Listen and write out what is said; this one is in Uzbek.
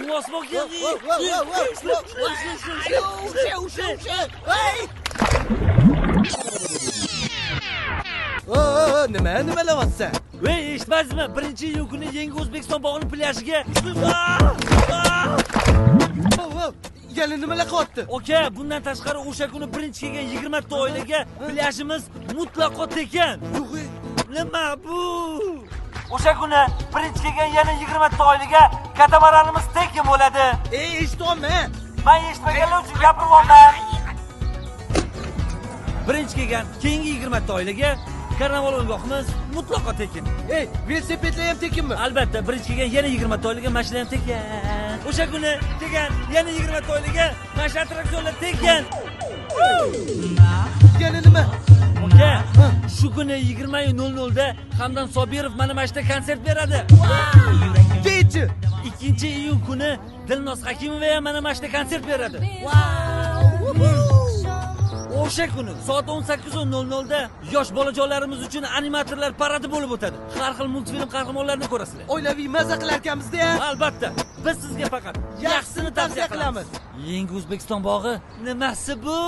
Munosib keldi. Nima qilyapsan? Voy, eshitmaysizmi? 1-iyun kuni Yangi O'zbekiston bog'ining plyajhiga Yana nimalar qilyapti? Oka, bundan tashqari o'sha kuni birinchi kelgan 20 ta oilaga plyajimiz mutlaqo tekin. Nima bu? O'sha kuni birinchi kelgan yana 20 ta oilaga katamaranimiz tekin bo'ladi. Eshityapman. Men eshitmaganlar uchun gapiryapman. Birinchi kelgan keyingi 20 ta oilaga karnaval o'yingohimiz mutlaqo tekin. Velosipedlar ham tekinmi? Albatta, birinchi kelgan yana 20 ta oilaga mashina ham tekin. O'sha kuni kelgan yana 20 ta oilaga mashina attraksionlar tekin. Yana nima? Oka, shu kuni 20:00 da Hamdam Sobirov mana mashina konsert beradi. Kechi. 2-iyun kuni Dilnoz Hakimova ham mana mashina konsert beradi. O'sha kuni soat 18:00 da yosh bolajonlarimiz uchun animatorlar paradi bo'lib o'tadi. Har xil multfilm qahramonlarini ko'rasizlar. Oilaviy maza qilar ekanmiz-da. Albatta, biz sizga faqat yaxshisini tavsiya qilamiz. Yangi O'zbekiston bog'i nimasi bu?